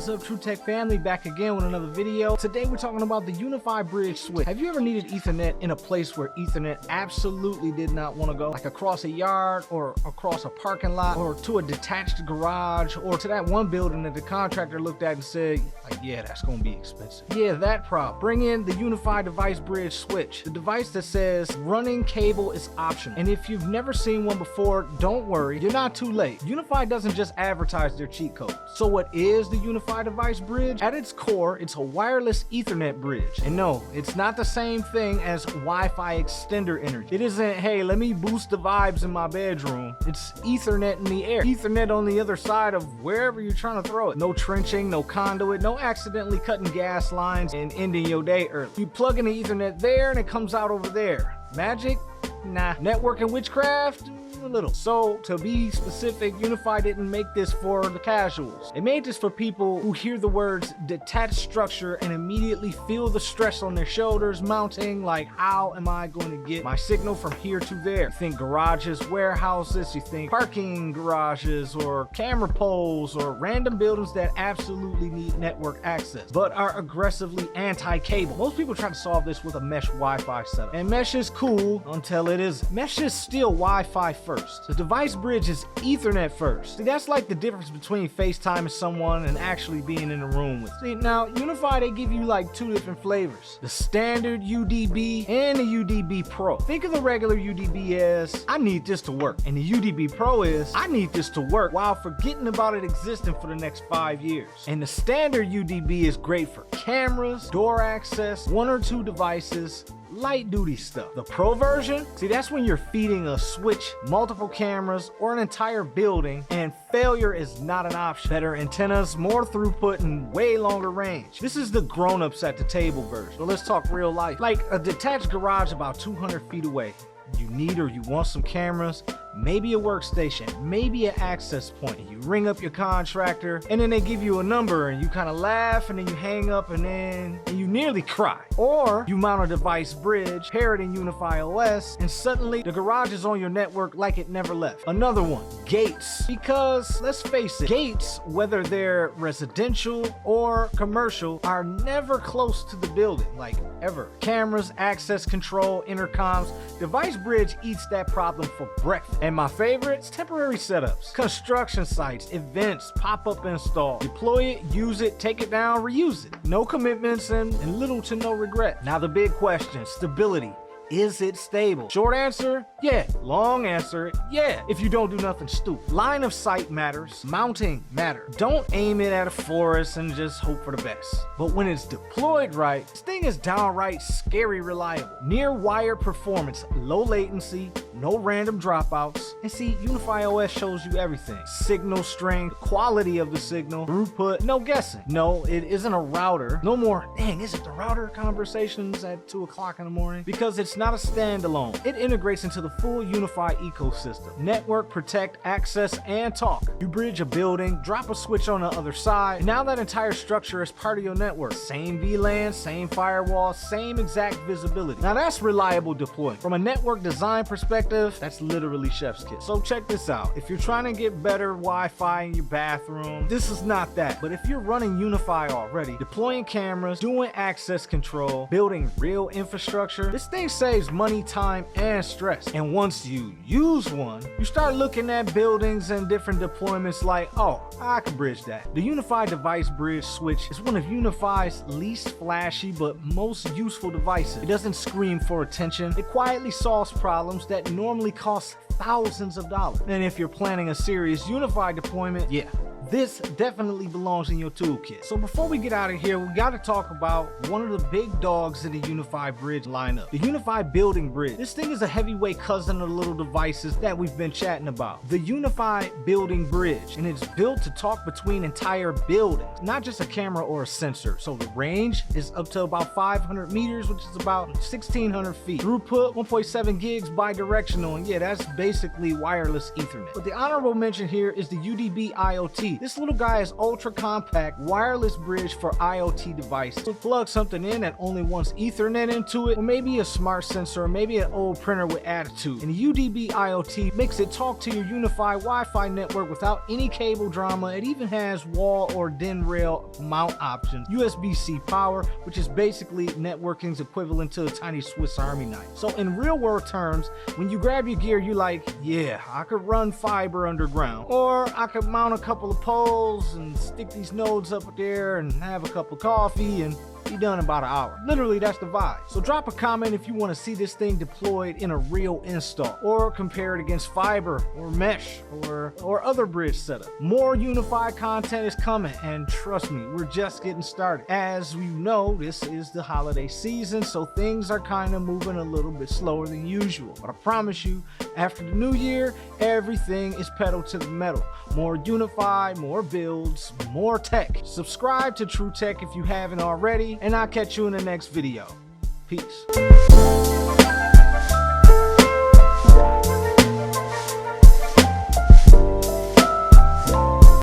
What's up, True Tech family? Back again with another video. Today we're talking about the UniFi Bridge Switch. Have you ever needed Ethernet in a place where Ethernet absolutely did not want to go? Like across a yard or across a parking lot or to a detached garage or to that one building that the contractor looked at and said, like, yeah, that's going to be expensive. Yeah, that problem. Bring in the UniFi Device Bridge Switch, the device that says running cable is optional. And if you've never seen one before, don't worry, you're not too late. UniFi doesn't just advertise their cheat codes. So what is the UniFi Device Bridge? At its core, it's a wireless Ethernet bridge. And no, it's not the same thing as Wi-Fi extender energy. It isn't, hey, let me boost the vibes in my bedroom. It's Ethernet in the air. Ethernet on the other side of wherever you're trying to throw it. No trenching, no conduit, no accidentally cutting gas lines and ending your day early. You plug in the Ethernet there and it comes out over there. Magic? Nah. Network and witchcraft? A little. So to be specific, UniFi didn't make this for the casuals. They made this for people who hear the words detached structure and immediately feel the stress on their shoulders mounting, like, how am I going to get my signal from here to there? You think garages, warehouses, you think parking garages or camera poles or random buildings that absolutely need network access but are aggressively anti-cable. Most people try to solve this with a mesh Wi-Fi setup, and mesh is cool until it is. Mesh is still Wi-Fi first. The device bridge is Ethernet first. See, that's like the difference between FaceTiming someone and actually being in a room with. See, now UniFi, they give you like two different flavors: the standard UDB and the UDB Pro. Think of the regular UDB as, I need this to work, and the UDB Pro is, I need this to work while forgetting about it existing for the next 5 years. And the standard UDB is great for cameras, door access, one or two devices, light duty stuff. The Pro version, see, that's when you're feeding a switch, multiple cameras, or an entire building, and failure is not an option. Better antennas, more throughput, and way longer range. This is the grown-ups at the table version. So let's talk real life. Like a detached garage about 200 feet away. You need or you want some cameras, maybe a workstation, maybe an access point. And you ring up your contractor and then they give you a number and you kind of laugh and then you hang up and you nearly cry. Or you mount a device bridge, pair it in UniFi OS, and suddenly the garage is on your network like it never left. Another one, gates. Because let's face it, gates, whether they're residential or commercial, are never close to the building, like ever. Cameras, access control, intercoms, device bridge eats that problem for breakfast. And my favorites, temporary setups, construction sites, events, pop-up install. Deploy it, use it, take it down, reuse it. No commitments and little to no regret. Now the big question, stability. Is it stable? Short answer, yeah. Long answer, yeah. If you don't do nothing stupid. Line of sight matters. Mounting matters. Don't aim it at a florist and just hope for the best. But when it's deployed right, this thing is downright scary reliable. Near wire performance, low latency, no random dropouts. And see, UniFi OS shows you everything. Signal strength, quality of the signal, throughput, no guessing. No, it isn't a router. No more, dang, is it the router conversations at 2 o'clock in the morning? Because it's not a standalone. It integrates into the full UniFi ecosystem. Network, protect, access, and talk. You bridge a building, drop a switch on the other side, and now that entire structure is part of your network. Same VLAN, same firewall, same exact visibility. Now that's reliable deployment. From a network design perspective, that's literally chef's kiss. So check this out. If you're trying to get better Wi-Fi in your bathroom, this is not that. But if you're running UniFi already, deploying cameras, doing access control, building real infrastructure, this thing saves money, time, and stress. And once you use one, you start looking at buildings and different deployments like, oh, I can bridge that. The UniFi Device Bridge Switch is one of UniFi's least flashy but most useful devices. It doesn't scream for attention. It quietly solves problems that normally cost thousands of dollars. And if you're planning a serious UniFi deployment, yeah, this definitely belongs in your toolkit. So before we get out of here, we got to talk about one of the big dogs in the UniFi Bridge lineup, the UniFi Building Bridge. This thing is a heavyweight cousin of the little devices that we've been chatting about. The UniFi Building Bridge, and it's built to talk between entire buildings, not just a camera or a sensor. So the range is up to about 500 meters, which is about 1,600 feet. Throughput, 1.7 gigs bi-directional, and yeah, that's basically wireless Ethernet. But the honorable mention here is the UDB IoT. This little guy is ultra compact wireless bridge for IoT devices. Plug something in that only wants Ethernet into it, or maybe a smart sensor, or maybe an old printer with attitude. And the UDB IoT makes it talk to your UniFi Wi-Fi network without any cable drama. It even has wall or DIN rail mount options, USB-C power, which is basically networking's equivalent to a tiny Swiss Army knife. So in real world terms, when you grab your gear, you're like, yeah, I could run fiber underground, or I could mount a couple of poles and stick these nodes up there and have a cup of coffee and be done in about an hour. Literally, that's the vibe. So drop a comment if you want to see this thing deployed in a real install, or compare it against fiber or mesh or other bridge setup. More UniFi content is coming, and trust me, we're just getting started. As we know, this is the holiday season, so things are kind of moving a little bit slower than usual. But I promise you, after the new year, everything is pedal to the metal. More UniFi, more builds, more tech. Subscribe to True Tech if you haven't already, and I'll catch you in the next video. Peace.